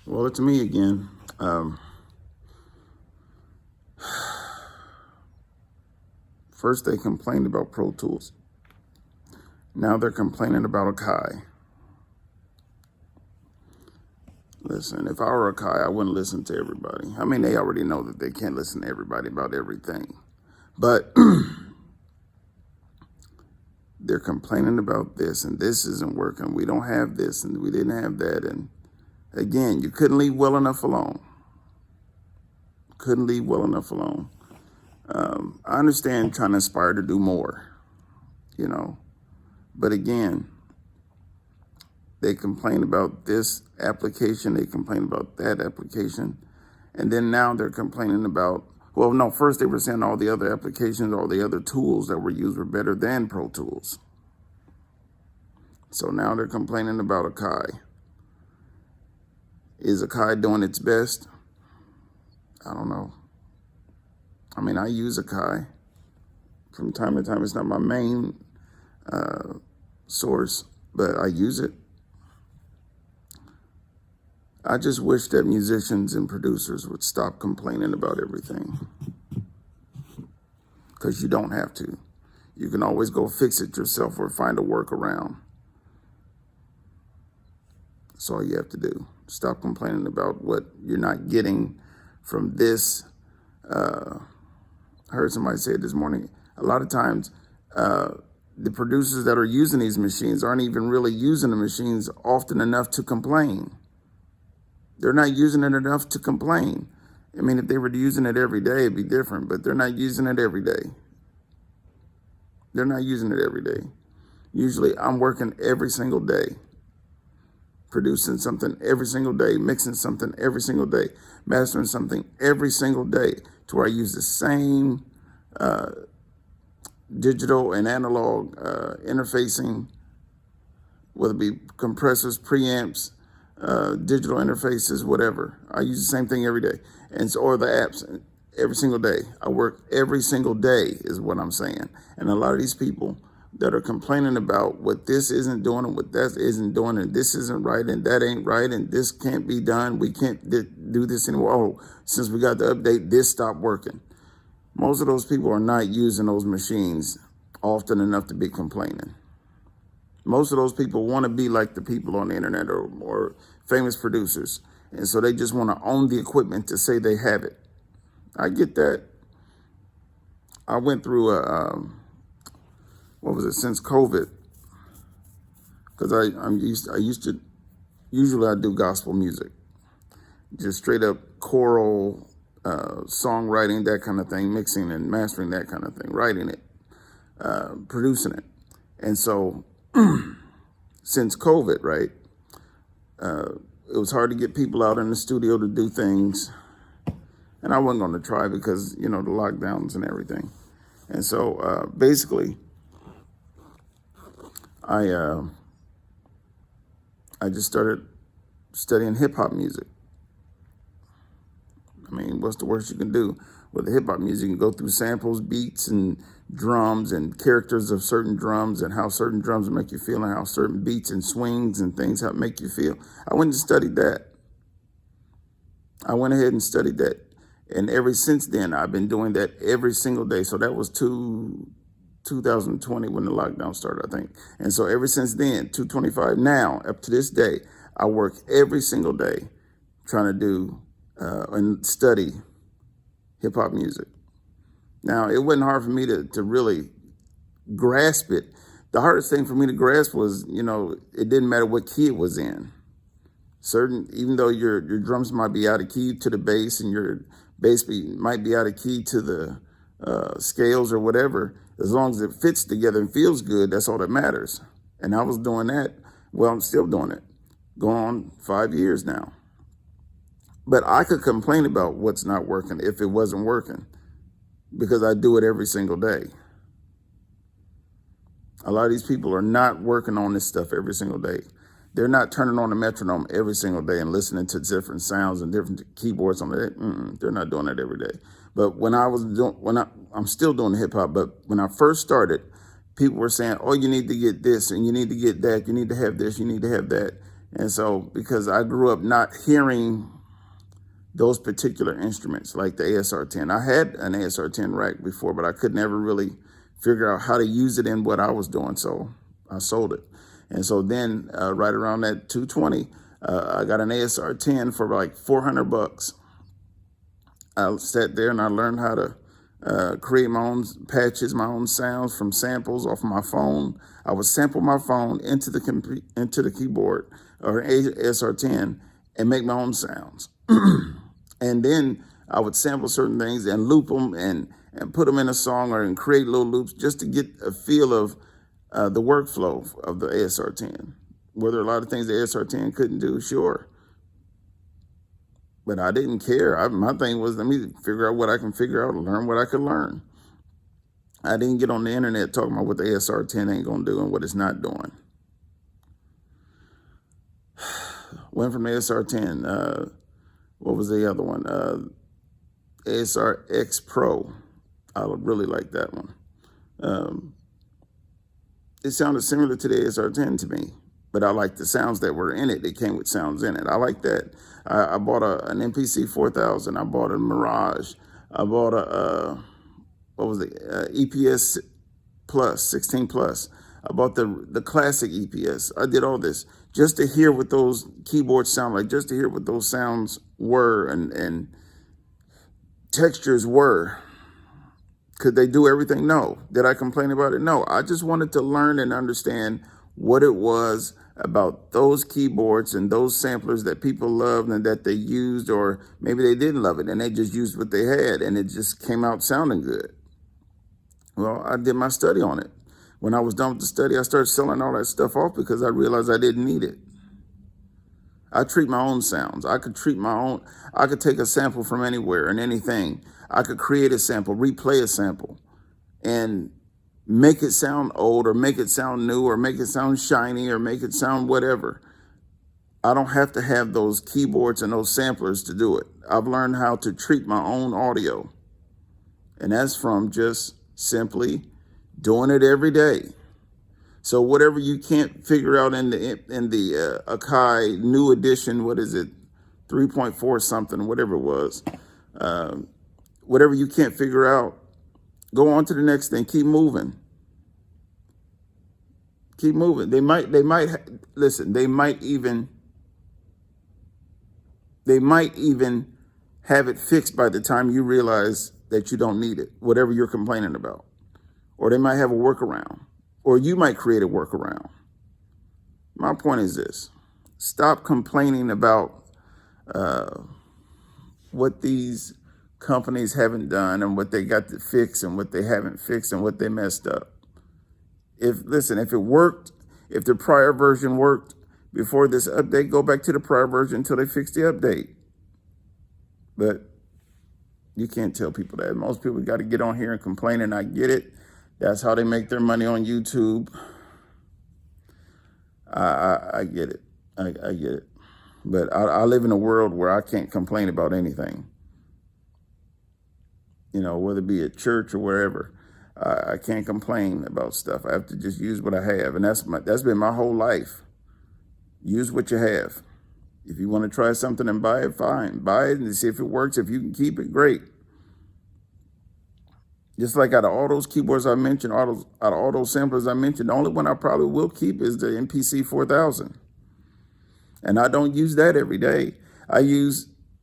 Well, it's me again. Um, First, they complained about Pro Tools. Now they're complaining about AKAI. Listen, if I were AKAI, I wouldn't listen to everybody. I mean, they already know that they can't listen to everybody about everything. But they're complaining about this, and this isn't working. We don't have this, and we didn't have that. And again, you couldn't leave well enough alone. Couldn't leave well enough alone. I understand trying to aspire to do more, you know. But again, they complain about this application, they complain about that application, and then now they're complaining about, well, no, first they were saying all the other applications, all the other tools that were used were better than Pro Tools. So now they're complaining about AKAI. Is AKAI doing its best? I don't know. I mean, I use AKAI from time to time. It's not my main source, but I use it. I just wish that musicians and producers would stop complaining about everything, because you don't have to. You can always go fix it yourself or find a workaround. That's all you have to do. Stop complaining about what you're not getting from this. I heard somebody say it this morning. A lot of times, the producers that are using these machines aren't even really using the machines often enough to complain. They're not using it enough to complain. I mean, if they were using it every day, it'd be different, but they're not using it every day. They're not using it every day. Usually I'm working every single day, producing something every single day, mixing something every single day, mastering something every single day, to where I use the same digital and analog interfacing, whether it be compressors, preamps, digital interfaces, whatever. I use the same thing every day, or the apps every single day. I work every single day is what I'm saying. And a lot of these people that are complaining about what this isn't doing and what that isn't doing, and this isn't right and that ain't right and this can't be done, we can't do this anymore. Oh, since we got the update, this stopped working. Most of those people are not using those machines often enough to be complaining. Most of those people want to be like the people on the internet or famous producers. And so they just want to own the equipment to say they have it. I get that. I went through since COVID, because usually I do gospel music, just straight up choral, songwriting, that kind of thing, mixing and mastering, that kind of thing, writing it, producing it. And so since COVID, right, it was hard to get people out in the studio to do things. And I wasn't going to try because, the lockdowns and everything. And so basically, I just started studying hip hop music. I mean, what's the worst you can do with the hip hop music? You can go through samples, beats, and drums, and characters of certain drums, and how certain drums make you feel, and how certain beats and swings and things how make you feel. I went and studied that. I went ahead and studied that. And ever since then, I've been doing that every single day. So that was 2020 when the lockdown started, I think. And so ever since then, 225 now, up to this day, I work every single day trying to do and study hip hop music. Now, it wasn't hard for me to really grasp it. The hardest thing for me to grasp was, it didn't matter what key it was in. Even though your drums might be out of key to the bass, and your bass might be out of key to the scales or whatever, as long as it fits together and feels good, that's all that matters. And I was doing that. Well, I'm still doing it. Going on 5 years now. But I could complain about what's not working if it wasn't working, because I do it every single day. A lot of these people are not working on this stuff every single day. They're not turning on the metronome every single day and listening to different sounds and different keyboards on it. They're not doing that every day. But I'm still doing hip hop, but when I first started, people were saying, oh, you need to get this and you need to get that. You need to have this, you need to have that. And so, because I grew up not hearing those particular instruments, like the ASR-10. I had an ASR-10 rack before, but I could never really figure out how to use it in what I was doing, so I sold it. And so then, right around that 220, I got an ASR-10 for like $400. I sat there and I learned how to create my own patches, my own sounds from samples off my phone. I would sample my phone into the keyboard or ASR-10 and make my own sounds. And then I would sample certain things and loop them and put them in a song and create little loops just to get a feel of the workflow of the ASR-10. Were there a lot of things the ASR-10 couldn't do? Sure. But I didn't care. My thing was, let me figure out what I can figure out and learn what I could learn. I didn't get on the internet talking about what the ASR-10 ain't going to do and what it's not doing. Went from the ASR-10. What was the other one? ASR X Pro. I would really like that one. It sounded similar to the ASR-10 to me, but I liked the sounds that were in it. It came with sounds in it. I like that. I bought an MPC 4000. I bought a Mirage. I bought a, EPS Plus, 16 Plus. I bought the classic EPS. I did all this just to hear what those keyboards sound like, just to hear what those sounds were and textures were. Could they do everything? No. Did I complain about it? No. I just wanted to learn and understand what it was about those keyboards and those samplers that people loved and that they used, or maybe they didn't love it and they just used what they had and it just came out sounding good. Well, I did my study on it. When I was done with the study, I started selling all that stuff off because I realized I didn't need it. I treat my own sounds. I could take a sample from anywhere and anything. I could create a sample, replay a sample, and make it sound old or make it sound new or make it sound shiny or make it sound whatever. I don't have to have those keyboards and those samplers to do it. I've learned how to treat my own audio. And that's from just simply doing it every day. So whatever you can't figure out in the AKAI new edition, what is it, 3.4 something, whatever it was, whatever you can't figure out, go on to the next thing. Keep moving. Keep moving. They might even have it fixed by the time you realize that you don't need it, whatever you're complaining about. Or they might have a workaround, or you might create a workaround. My point is this: stop complaining about what these companies haven't done and what they got to fix and what they haven't fixed and what they messed up. If it worked, if the prior version worked before this update, go back to the prior version until they fix the update. But you can't tell people that. Most people got to get on here and complain, and I get it. That's how they make their money on YouTube. I get it. I get it. But I live in a world where I can't complain about anything. You know, whether it be at church or wherever. I can't complain about stuff. I have to just use what I have. And that's been my whole life. Use what you have. If you want to try something and buy it, fine. Buy it and see if it works. If you can keep it, great. Just like out of all those keyboards I mentioned, out of all those samplers I mentioned, the only one I probably will keep is the MPC 4000. And I don't use that every day.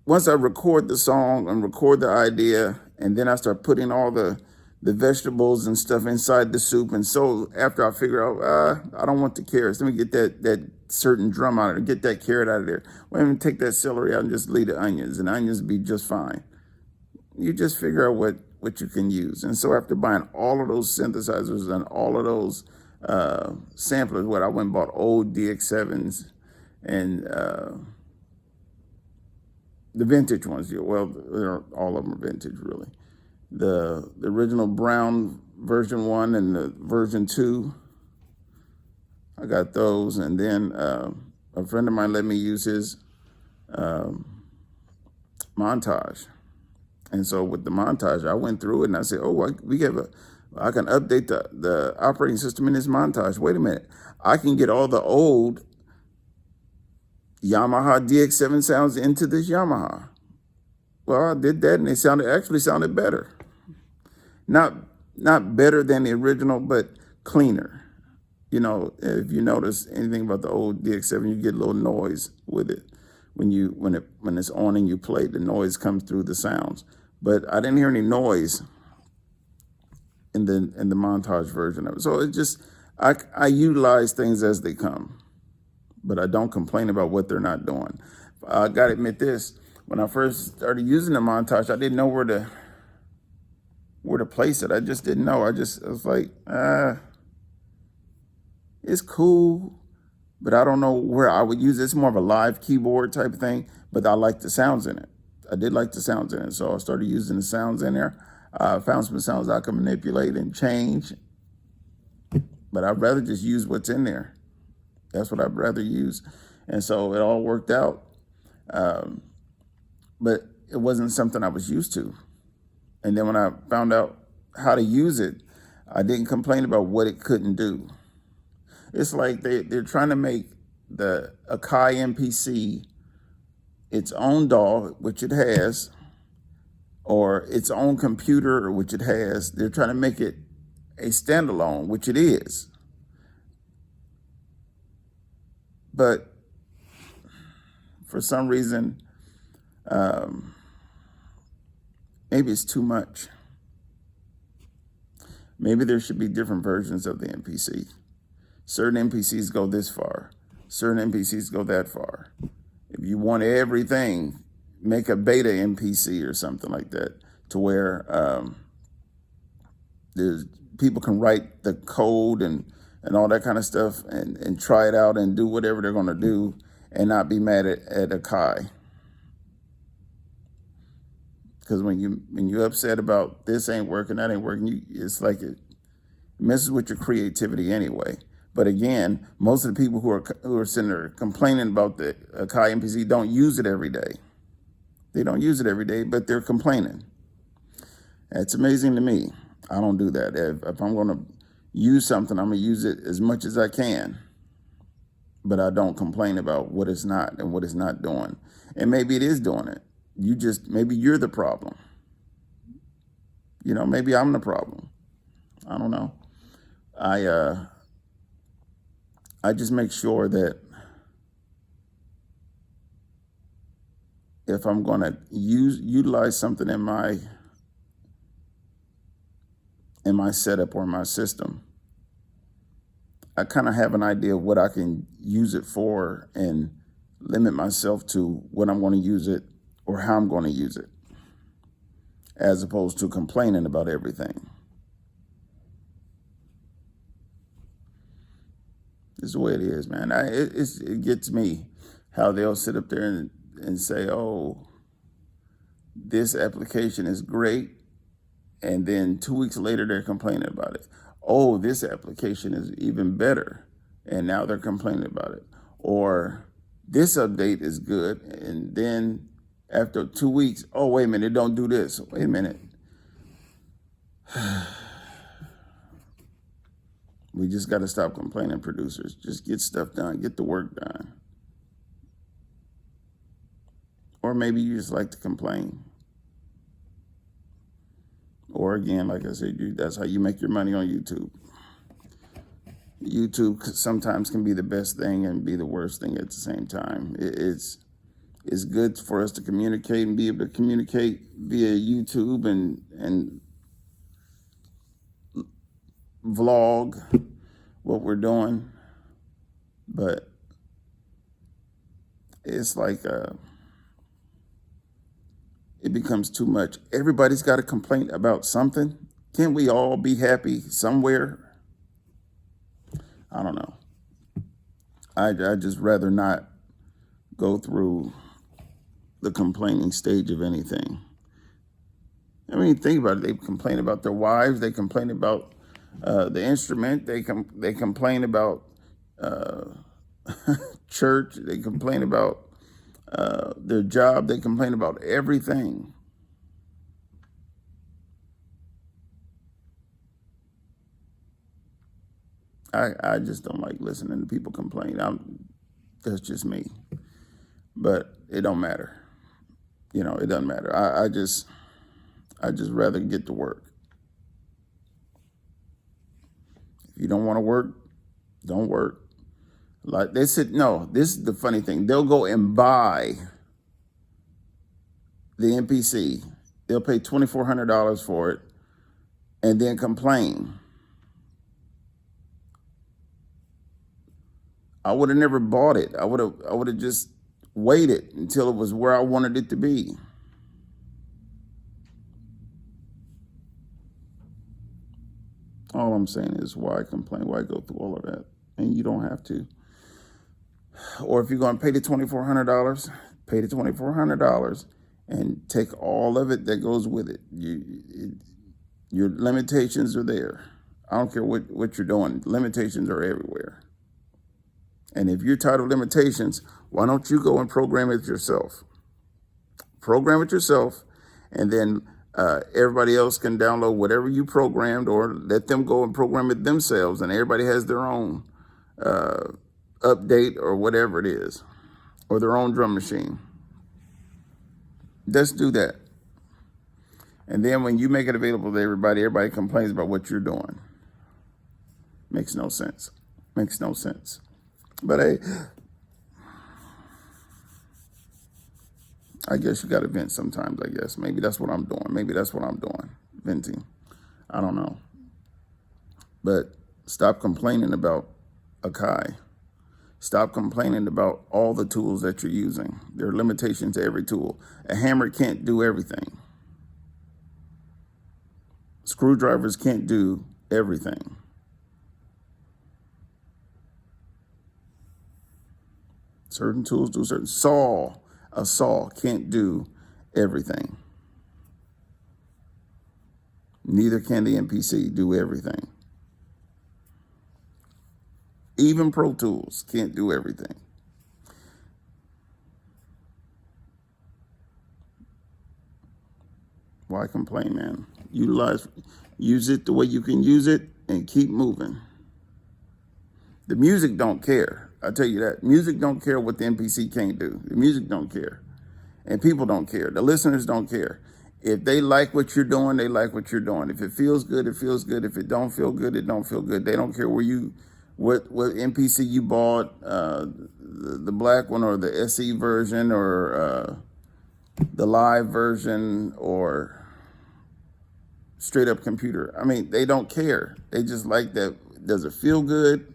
Once I record the song and record the idea, and then I start putting all the vegetables and stuff inside the soup. And so after I figure out, I don't want the carrots. Let me get that certain drum out of it, get that carrot out of there. Well, let me take that celery out and just leave the onions, and onions be just fine. You just figure out what you can use. And so after buying all of those synthesizers and all of those samplers, I went and bought old DX7s and the vintage ones. Well, all of them are vintage, really. The original brown version 1 and the version 2, I got those. And then a friend of mine let me use his montage. And so with the montage, I went through it and I said, I can update the operating system in this montage. Wait a minute. I can get all the old Yamaha DX7 sounds into this Yamaha. Well, I did that and it actually sounded better. Not better than the original, but cleaner. You know, if you notice anything about the old DX7, you get a little noise with it. When it's on and you play, the noise comes through the sounds. But I didn't hear any noise in the montage version of it. So it just, I utilize things as they come, but I don't complain about what they're not doing. I gotta admit this, when I first started using the montage, I didn't know where to place it. I just didn't know. I was like, it's cool, but I don't know where I would use it. It's more of a live keyboard type of thing, but I like the sounds in it. I did like the sounds in it, so I started using the sounds in there. I found some sounds I can manipulate and change, but I'd rather just use what's in there. That's what I'd rather use. And so it all worked out, but it wasn't something I was used to. And then when I found out how to use it, I didn't complain about what it couldn't do. It's like they're trying to make the AKAI MPC its own DAW, which it has, or its own computer, which it has. They're trying to make it a standalone, which it is. But for some reason, maybe it's too much. Maybe there should be different versions of the MPC. Certain MPCs go this far. Certain MPCs go that far. If you want everything, make a beta MPC or something like that, to where there's people can write the code and all that kind of stuff and try it out and do whatever they're going to do and not be mad at AKAI. Because when you're upset about this ain't working, that ain't working, it's like it messes with your creativity anyway. But again, most of the people who are sitting there complaining about the AKAI MPC don't use it every day. They don't use it every day, but they're complaining. It's amazing to me. I don't do that. If I'm going to use something, I'm going to use it as much as I can. But I don't complain about what it's not and what it's not doing. And maybe it is doing it. Maybe you're the problem. You know, maybe I'm the problem. I don't know. I just make sure that if I'm going to utilize something in my setup or my system, I kind of have an idea of what I can use it for and limit myself to what I'm going to use it or how I'm going to use it, as opposed to complaining about everything. It's the way it is, man. It gets me how they'll sit up there and say, oh, this application is great. And then 2 weeks later, they're complaining about it. Oh, this application is even better. And now they're complaining about it. Or this update is good. And then after 2 weeks, oh, wait a minute, don't do this. Wait a minute. We just got to stop complaining, producers. Just get stuff done. Get the work done. Or maybe you just like to complain. Or again, like I said, that's how you make your money on YouTube. YouTube sometimes can be the best thing and be the worst thing at the same time. It's good for us to communicate and be able to communicate via YouTube and vlog what we're doing, but it's like it becomes too much. Everybody's got a complaint about something. Can't we all be happy somewhere? I don't know. I just rather not go through the complaining stage of anything. I mean, think about it. They complain about their wives. They complain about the instrument. They complain about church. They complain about their job. They complain about everything. I just don't like listening to people complain. That's just me. but it don't matter. It doesn't matter. I just rather get to work. If you don't want to work, don't work. Like they said, no, this is the funny thing. They'll go and buy the NPC. They'll pay $2,400 for it and then complain. I would have never bought it. I would have just waited until it was where I wanted it to be. All I'm saying is, why complain? Why go through all of that? And you don't have to. Or if you're going to pay the $2,400, pay the $2,400 and take all of it that goes with it. Your limitations are there. I don't care what you're doing. Limitations are everywhere. And if you're tired of limitations, why don't you go and program it yourself? Program it yourself, and then everybody else can download whatever you programmed, or let them go and program it themselves, and everybody has their own update or whatever it is, or their own drum machine. Let's do that. And then when you make it available to everybody, everybody complains about what you're doing. Makes no sense. Makes no sense. But hey, I guess you got to vent sometimes, I guess. Maybe that's what I'm doing. Maybe that's what I'm doing, venting. I don't know. But stop complaining about AKAI. Stop complaining about all the tools that you're using. There are limitations to every tool. A hammer can't do everything. Screwdrivers can't do everything. Certain tools do certain. A saw can't do everything. Neither can the NPC do everything. Even Pro Tools can't do everything. Why complain, man? Use it the way you can use it, and keep moving. The music don't care. I tell you that. Music don't care what the NPC can't do. The music don't care. And people don't care. The listeners don't care. If they like what you're doing, they like what you're doing. If it feels good, it feels good. If it don't feel good, it don't feel good. They don't care what NPC you bought, the black one or the SE version, or the live version, or straight up computer. I mean, they don't care. They just like that. Does it feel good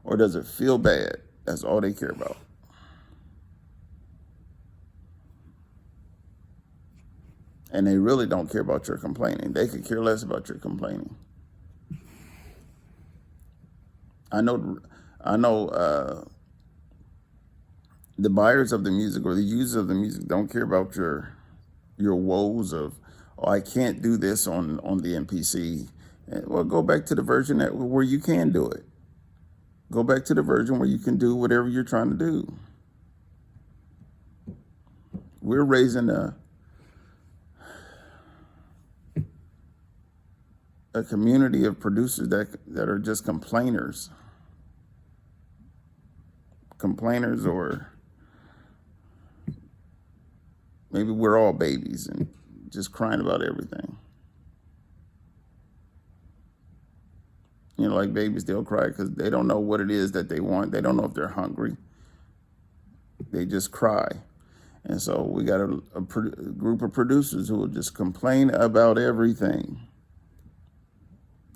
or does it feel bad? That's all they care about. And they really don't care about your complaining. They could care less about your complaining. I know the buyers of the music or the users of the music don't care about your woes of, oh, I can't do this on the NPC. Well, go back to the version where you can do it. Go back to the version where you can do whatever you're trying to do. We're raising a community of producers that are just complainers. Complainers, or maybe we're all babies and just crying about everything. Like babies, they'll cry because they don't know what it is that they want. They don't know if they're hungry. They just cry. And so we got a group of producers who will just complain about everything.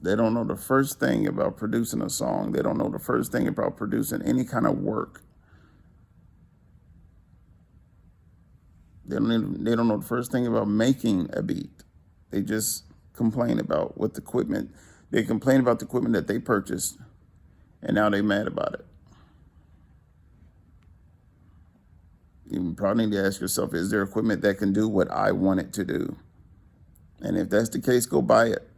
They don't know the first thing about producing a song. They don't know the first thing about producing any kind of work. They don't know the first thing about making a beat. They just complain about what the equipment. They complain about the equipment that they purchased, and now they're mad about it. You probably need to ask yourself, is there equipment that can do what I want it to do? And if that's the case, go buy it.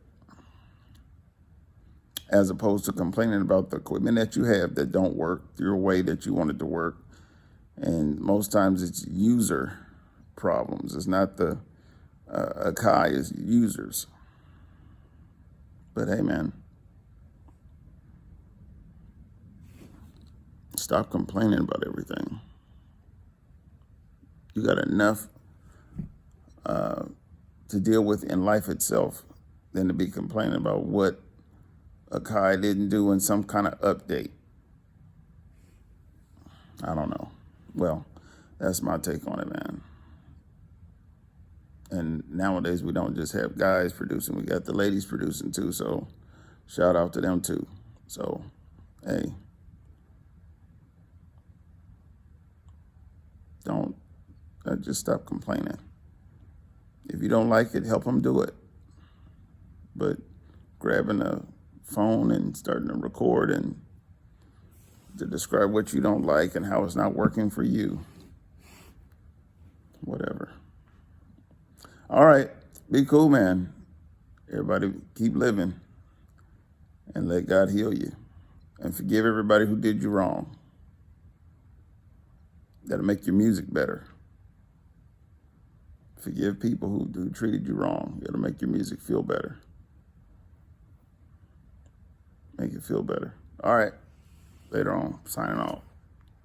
As opposed to complaining about the equipment that you have that don't work your way that you want it to work. And most times it's user problems. It's not the AKAI, it's users. But hey, man, stop complaining about everything. You got enough to deal with in life itself than to be complaining about what AKAI didn't do in some kind of update. I don't know. Well, that's my take on it, man. And nowadays we don't just have guys producing, we got the ladies producing too. So shout out to them too. So, hey, don't just stop complaining. If you don't like it, help them do it. But grabbing a phone and starting to record and to describe what you don't like and how it's not working for you, whatever. All right, be cool, man. Everybody keep living and let God heal you. And forgive everybody who did you wrong. That'll make your music better. Forgive people who treated you wrong. It'll make your music feel better. Make it feel better. All right, later on, signing off.